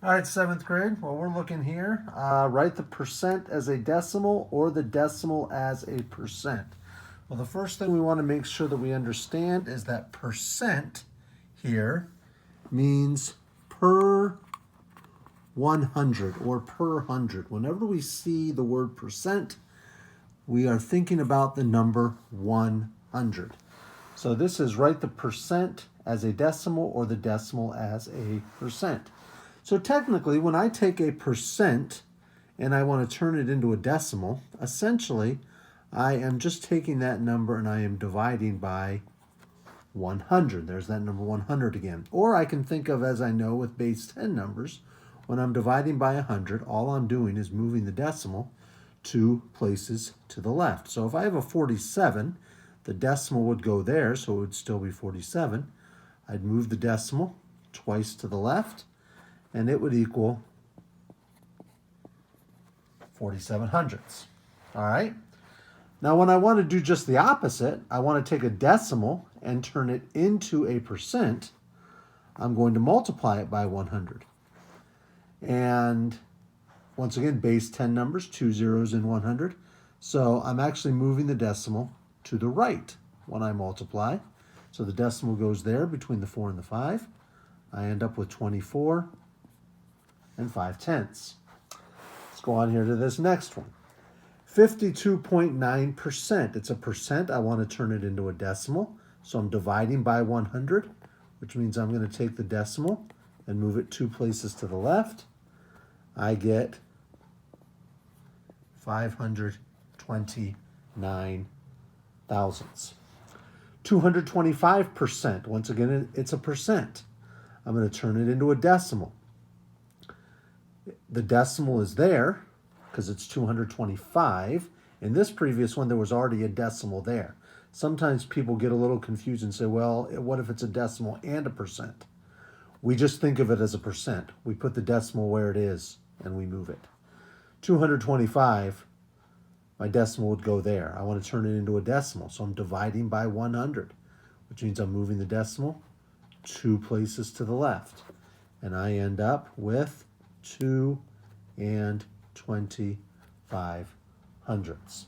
All right, seventh grade. Well, we're looking here. Write the percent as a decimal or the decimal as a percent. Well, the first thing we want to make sure that we understand is that percent here means per 100 or per 100. Whenever we see the word percent, we are thinking about the number 100. So this is write the percent as a decimal or the decimal as a percent. So technically, when I take a percent and I want to turn it into a decimal, essentially, I am just taking that number and I am dividing by 100. There's that number 100 again. Or I can think of, as I know with base 10 numbers, when I'm dividing by 100, all I'm doing is moving the decimal 2 places to the left. So if I have a 47, the decimal would go there, so it would still be 47. I'd move the decimal twice to the left, and it would equal 47 hundredths. All right? Now, when I want to do just the opposite, I want to take a decimal and turn it into a percent, I'm going to multiply it by 100. And once again, base 10 numbers, 2 zeros in 100. So I'm actually moving the decimal to the right when I multiply. So the decimal goes there between the 4 and the 5. I end up with 24 and 5/10. Let's go on here to this next one. 52.9%. It's a percent. I want to turn it into a decimal. So I'm dividing by 100, which means I'm going to take the decimal and move it 2 places to the left. I get 529 thousandths. 225%. Once again, it's a percent. I'm going to turn it into a decimal. The decimal is there because it's 225. In this previous one, there was already a decimal there. Sometimes people get a little confused and say, well, what if it's a decimal and a percent? We just think of it as a percent. We put the decimal where it is and we move it. 225, my decimal would go there. I want to turn it into a decimal, so I'm dividing by 100, which means I'm moving the decimal 2 places to the left. And I end up with 2 and 25 hundredths.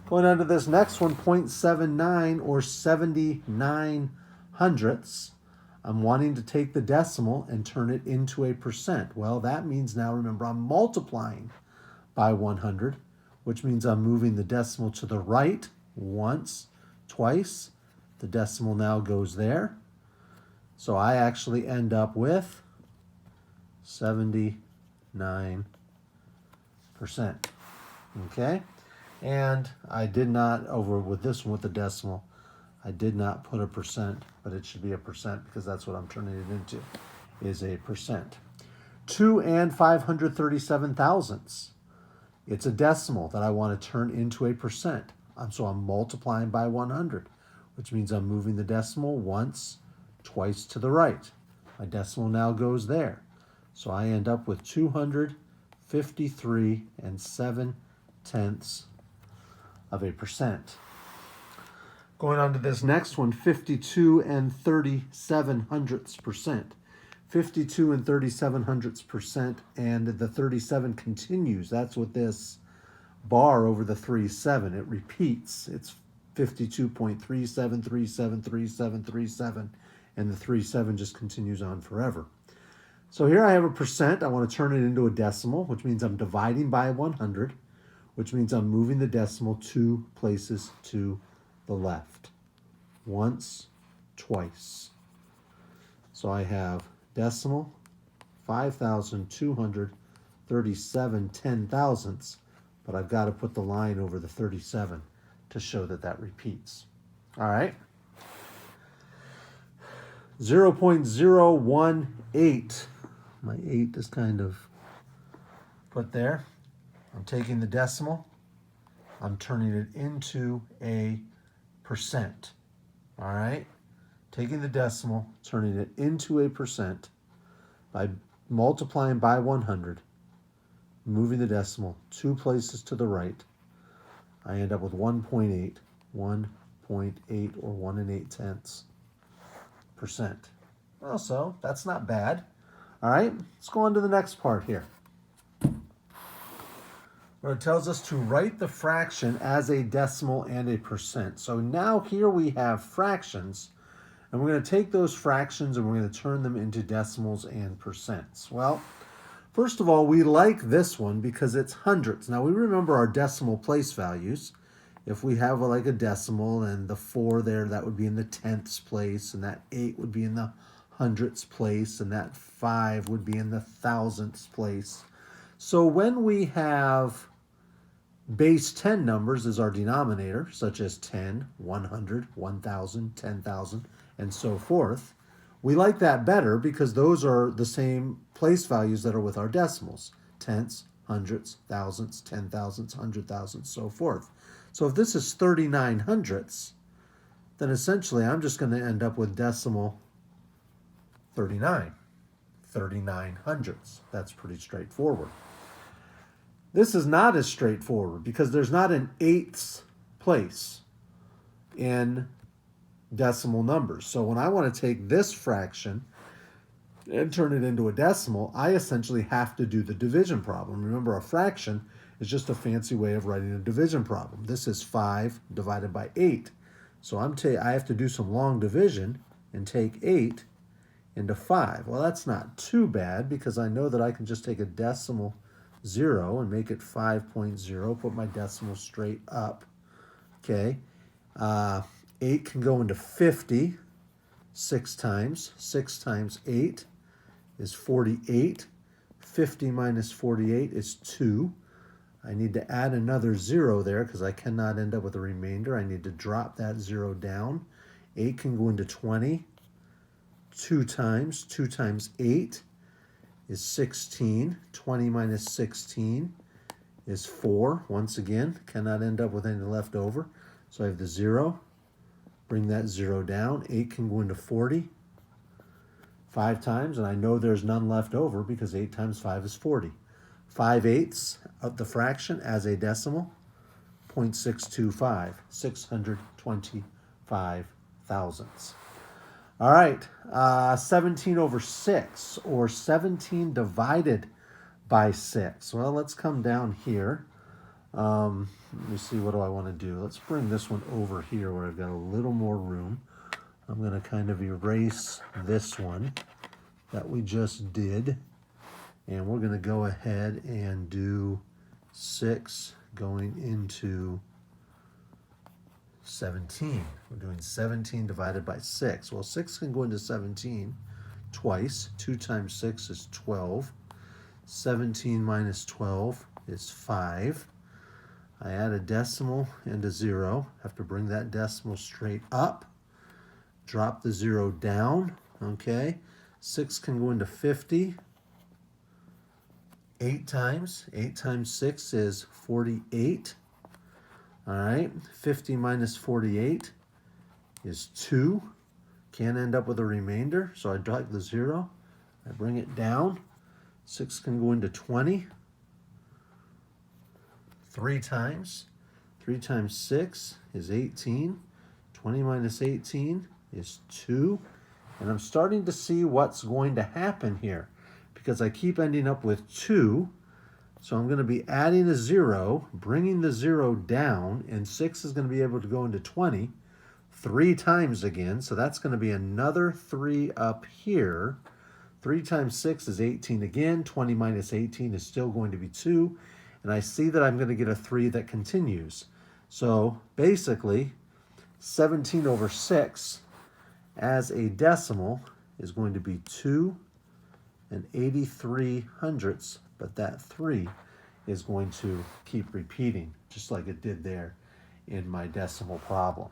Going on to this next one, 0.79 or 79 hundredths. I'm wanting to take the decimal and turn it into a percent. Well, that means now, remember, I'm multiplying by 100, which means I'm moving the decimal to the right once, twice. The decimal now goes there. So I actually end up with 79%. Okay? And I did not, over with this one with the decimal, I did not put a percent, but it should be a percent because that's what I'm turning it into, is a percent. 2 and 537 thousandths. It's a decimal that I want to turn into a percent. So I'm multiplying by 100, which means I'm moving the decimal once, twice to the right. My decimal now goes there. So I end up with 253 and 7/10 of a percent. Going on to this next one, 52 and 37 hundredths percent. 52 and 37 hundredths percent, and the 37 continues. That's what this bar over the 37, it repeats. It's 52.37373737, and the 37 just continues on forever. So here I have a percent. I want to turn it into a decimal, which means I'm dividing by 100, which means I'm moving the decimal 2 places to the left. Once, twice. So I have decimal 5,237 10,000ths, but I've got to put the line over the 37 to show that that repeats. All right. 0.018. My 8 is kind of put there. I'm taking the decimal. I'm turning it into a percent. All right? Taking the decimal, turning it into a percent by multiplying by 100, moving the decimal 2 places to the right. I end up with 1.8 or 1 8/10%. Also, that's not bad. All right, let's go on to the next part here, where it tells us to write the fraction as a decimal and a percent. So now here we have fractions, and we're going to take those fractions and we're going to turn them into decimals and percents. Well, first of all, we like this one because it's hundredths. Now we remember our decimal place values. If we have like a decimal and the 4 there, that would be in the tenths place, and that 8 would be in the hundredths place, and that 5 would be in the thousandths place. So when we have base 10 numbers as our denominator, such as 10, 100, 1,000, 10,000, and so forth, we like that better because those are the same place values that are with our decimals. Tenths, hundredths, thousandths, 10,000ths, 100,000, so forth. So if this is 39 hundredths, then essentially I'm just going to end up with decimal 39. 39 hundredths. That's pretty straightforward. This is not as straightforward because there's not an eighths place in decimal numbers. So when I want to take this fraction and turn it into a decimal, I essentially have to do the division problem. Remember, a fraction is just a fancy way of writing a division problem. This is 5 divided by 8. So I have to do some long division and take 8 into 5. Well, that's not too bad because I know that I can just take a decimal 0 and make it 5.0, put my decimal straight up. Okay. 8 can go into 50 6 times. 6 times 8 is 48. 50 minus 48 is 2. I need to add another 0 there because I cannot end up with a remainder. I need to drop that 0 down. 8 can go into 20. 2 times 8 is 16. 20 minus 16 is 4. Once again, cannot end up with any left over. So I have the 0. Bring that 0 down. 8 can go into 40. 5 times, and I know there's none left over because 8 times 5 is 40. 5/8 of the fraction as a decimal, 0.625, 625 thousandths. All right, 17 over 6, or 17 divided by 6. Well, let's come down here. Let me see, what do I want to do? Let's bring this one over here where I've got a little more room. I'm going to kind of erase this one that we just did. And we're going to go ahead and do 6 going into 17. We're doing 17 divided by 6. Well, 6 can go into 17 twice. 2 times 6 is 12. 17 minus 12 is 5. I add a decimal and a 0. Have to bring that decimal straight up. Drop the 0 down. Okay. 6 can go into 50. 8 times 6 is 48. All right, 50 minus 48 is 2. Can't end up with a remainder, so I drop the 0. I bring it down. 6 can go into 20. 3 times 6 is 18. 20 minus 18 is 2. And I'm starting to see what's going to happen here, because I keep ending up with 2. So I'm going to be adding a 0, bringing the 0 down, and 6 is going to be able to go into 20 3 times again. So that's going to be another 3 up here. 3 times 6 is 18 again. 20 minus 18 is still going to be 2. And I see that I'm going to get a 3 that continues. So basically, 17 over 6 as a decimal is going to be 2 and 83 hundredths, but that 3 is going to keep repeating, just like it did there in my decimal problem.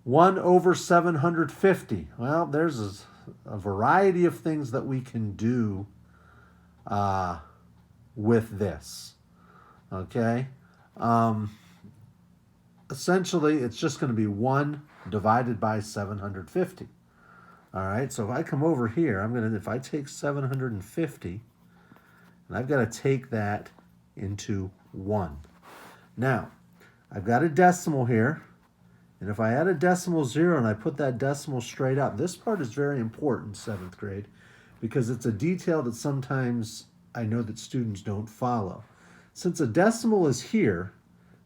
1 over 750. Well, there's a variety of things that we can do with this, okay? Essentially, it's just going to be 1 divided by 750. All right, so if I come over here, if I take 750, and I've got to take that into 1. Now, I've got a decimal here, and if I add a decimal 0 and I put that decimal straight up, this part is very important, 7th grade, because it's a detail that sometimes I know that students don't follow. Since a decimal is here,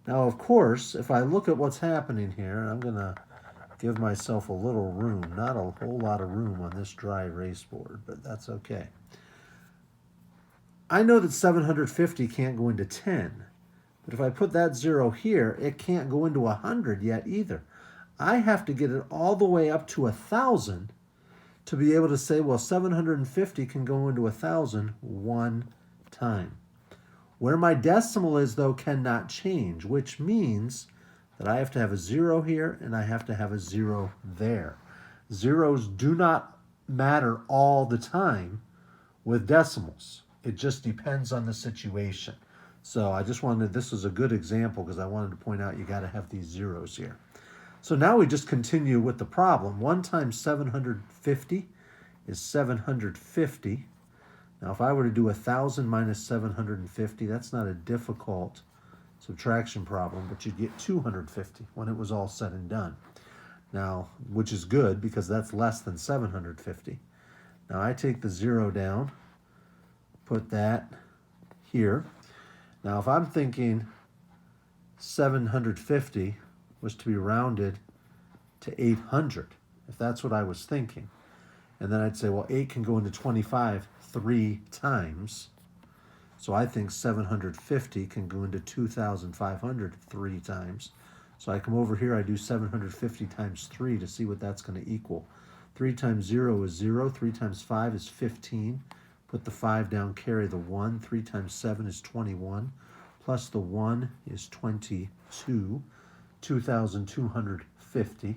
now of course, if I look at what's happening here, I'm going to give myself a little room, not a whole lot of room on this dry erase board, but that's okay. I know that 750 can't go into 10, but if I put that 0 here, it can't go into 100 yet either. I have to get it all the way up to 1,000 to be able to say, well, 750 can go into 1,000 one time. Where my decimal is, though, cannot change, which means that I have to have a 0 here and I have to have a 0 there. Zeros do not matter all the time with decimals. It just depends on the situation. So I just wanted, this was a good example because I wanted to point out you got to have these zeros here. So now we just continue with the problem. 1 times 750 is 750. Now if I were to do 1,000 minus 750, that's not a difficult subtraction problem, but you'd get 250 when it was all said and done. Now, which is good because that's less than 750. Now I take the 0 down, put that here. Now if I'm thinking 750 was to be rounded to 800, if that's what I was thinking. And then I'd say, well, 8 can go into 25 3 times. So I think 750 can go into 2,500 3 times. So I come over here, I do 750 times 3 to see what that's going to equal. 3 times 0 is 0. 3 times 5 is 15. Put the 5 down, carry the 1. 3 times 7 is 21. Plus the 1 is 22. 2,250.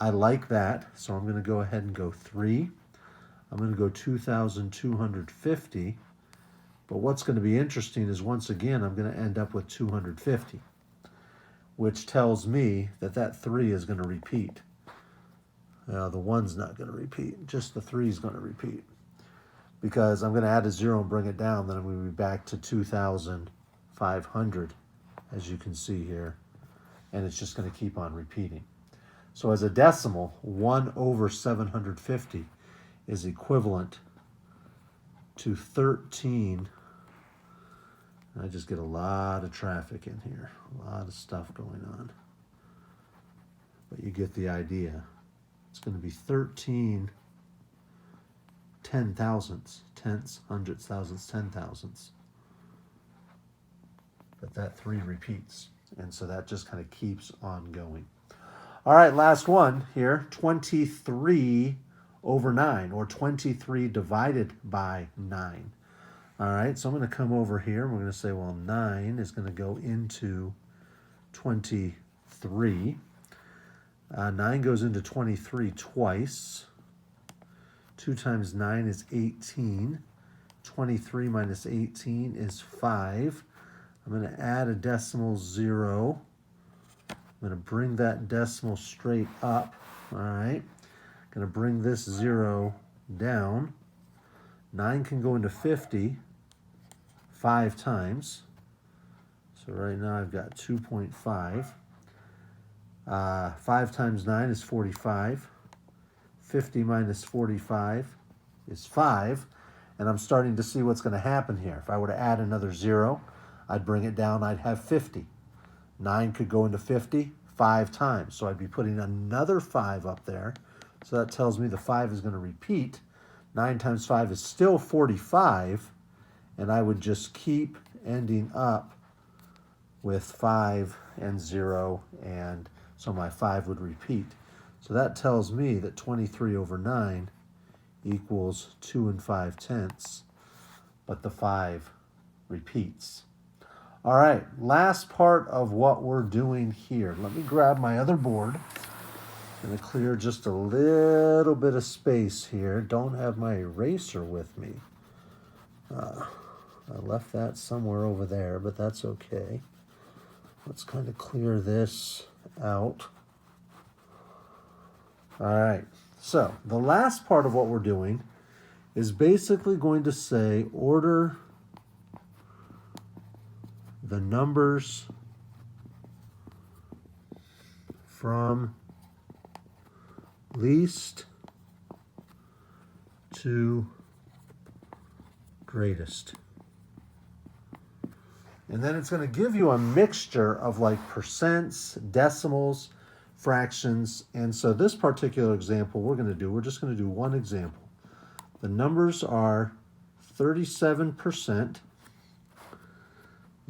I like that, so I'm going to go ahead and go 3. I'm going to go 2,250. But what's going to be interesting is, once again, I'm going to end up with 250, which tells me that that 3 is going to repeat. The 1's not going to repeat, just the 3 is going to repeat. Because I'm going to add a 0 and bring it down, then I'm going to be back to 2,500, as you can see here. And it's just going to keep on repeating. So as a decimal, 1 over 750 is equivalent to 13. I just get a lot of traffic in here, a lot of stuff going on. But you get the idea. It's going to be 13 10,000ths, tenths, hundreds, thousands, 10,000ths. But that 3 repeats. And so that just kind of keeps on going. All right, last one here, 23 over 9, or 23 divided by 9. All right, so I'm going to come over here, and we're going to say, well, 9 is going to go into 23. 9 goes into 23 twice. 2 times 9 is 18. 23 minus 18 is 5. I'm going to add a decimal 0. I'm going to bring that decimal straight up. All right. Going to bring this 0 down. 9 can go into 50 5 times. So right now I've got 2.5. 5 times 9 is 45. 50 minus 45 is 5. And I'm starting to see what's going to happen here. If I were to add another 0, I'd bring it down, I'd have 50. 9 could go into 50 5 times. So I'd be putting another 5 up there. So that tells me the 5 is going to repeat. 9 times 5 is still 45. And I would just keep ending up with 5 and 0. And so my 5 would repeat. So that tells me that 23 over 9 equals 2 5/10. But the 5 repeats. All right, last part of what we're doing here. Let me grab my other board. I'm going to clear just a little bit of space here. Don't have my eraser with me. I left that somewhere over there, but that's okay. Let's kind of clear this out. All right, so the last part of what we're doing is basically going to say order the numbers from least to greatest. And then it's going to give you a mixture of like percents, decimals, fractions. And so this particular example we're just going to do one example. The numbers are 37%,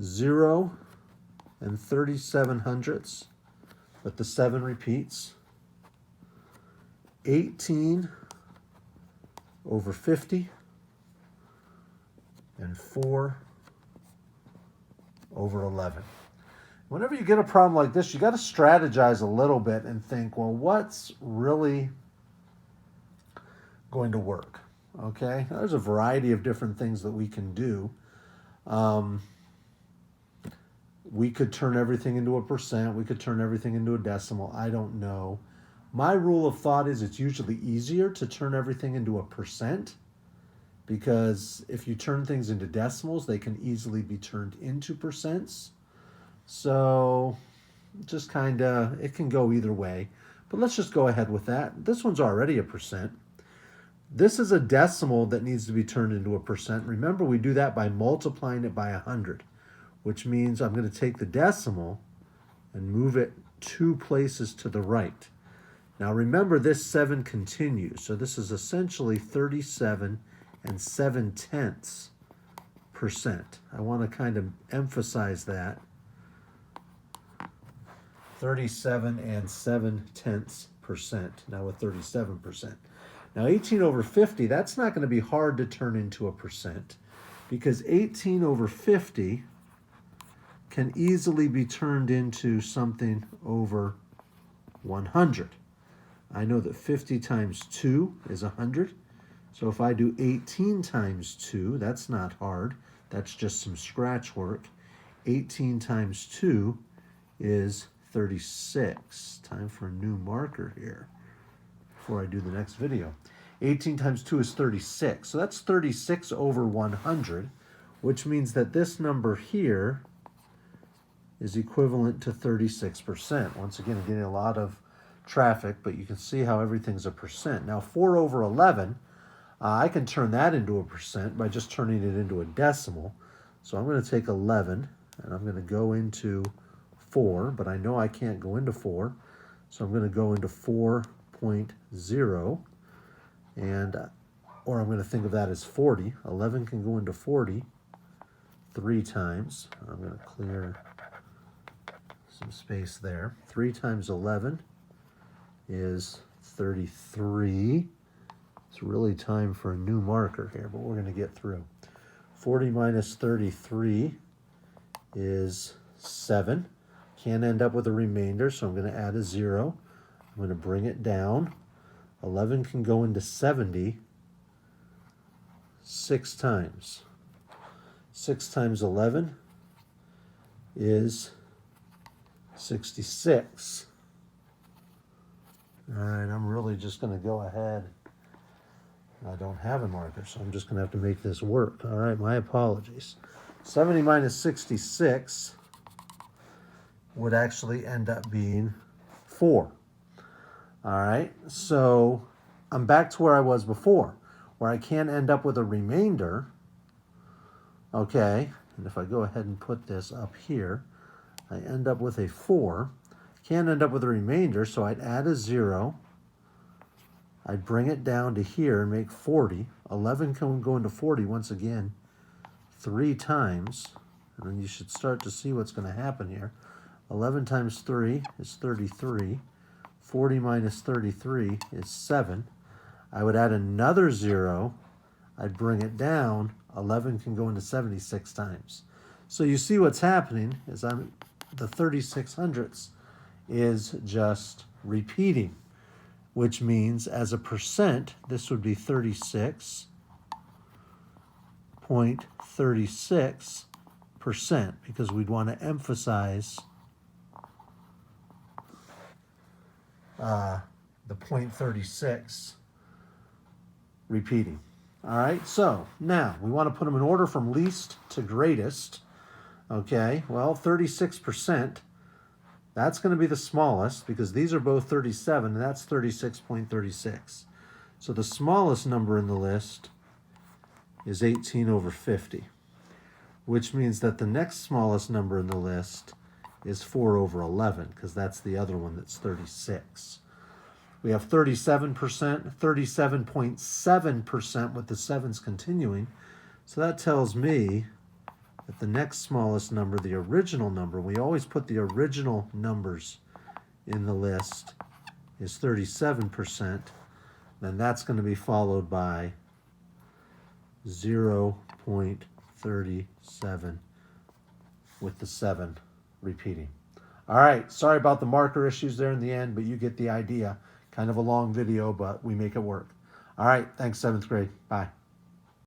0 and 37 hundredths, but the 7 repeats. 18 over 50, and 4 over 11. Whenever you get a problem like this, you got to strategize a little bit and think, well, what's really going to work? Okay, there's a variety of different things that we can do. We could turn everything into a percent. We could turn everything into a decimal. I don't know. My rule of thought is it's usually easier to turn everything into a percent, because if you turn things into decimals, they can easily be turned into percents. So just kind of, it can go either way. But let's just go ahead with that. This one's already a percent. This is a decimal that needs to be turned into a percent. Remember, we do that by multiplying it by 100, which means I'm going to take the decimal and move it 2 places to the right. Now remember, this 7 continues, so this is essentially 37 7/10%. I want to kind of emphasize that. 37 7/10%, now with 37%. Now 18 over 50, that's not going to be hard to turn into a percent, because 18 over 50 can easily be turned into something over 100. I know that 50 times 2 is 100. So if I do 18 times 2, that's not hard. That's just some scratch work. 18 times 2 is 36. Time for a new marker here before I do the next video. 18 times 2 is 36. So that's 36 over 100, which means that this number here is equivalent to 36%. Once again, I'm getting a lot of traffic, but you can see how everything's a percent. Now 4 over 11, I can turn that into a percent by just turning it into a decimal. So I'm going to take 11 and I'm going to go into 4, but I know I can't go into 4, so I'm going to go into 4.0, and or I'm going to think of that as 40. 11 can go into 40 3 times. I'm going to clear some space there. 3 times 11 is 33. It's really time for a new marker here, but we're going to get through. 40 minus 33 is 7. Can't end up with a remainder, so I'm going to add a 0. I'm going to bring it down. 11 can go into 70 6 times. 6 times 11 is 66. All right, I'm really just going to go ahead. I don't have a marker, so I'm just going to have to make this work. All right, my apologies. 70 minus 66 would actually end up being 4. All right, so I'm back to where I was before, where I can end up with a remainder. Okay, and if I go ahead and put this up here, I end up with a 4. Can't end up with a remainder, so I'd add a 0. I'd bring it down to here and make 40. 11 can go into 40 once again 3 times, and then you should start to see what's going to happen here. 11 times 3 is 33. 40 minus 33 is 7. I would add another 0. I'd bring it down. 11 can go into 76 times. So you see what's happening is the 36 hundredths is just repeating, which means as a percent, this would be 36.36%, because we'd want to emphasize the 0.36 repeating. All right, so now we want to put them in order from least to greatest. Okay, well, 36%, that's going to be the smallest, because these are both 37, and that's 36.36. So the smallest number in the list is 18 over 50, which means that the next smallest number in the list is 4 over 11, because that's the other one that's 36. We have 37%, 37.7% with the 7s continuing. So that tells me that the next smallest number, the original number, we always put the original numbers in the list, is 37%. Then that's going to be followed by 0.37 with the 7 repeating. All right, sorry about the marker issues there in the end, but you get the idea. Kind of a long video, but we make it work. All right, thanks, 7th grade. Bye.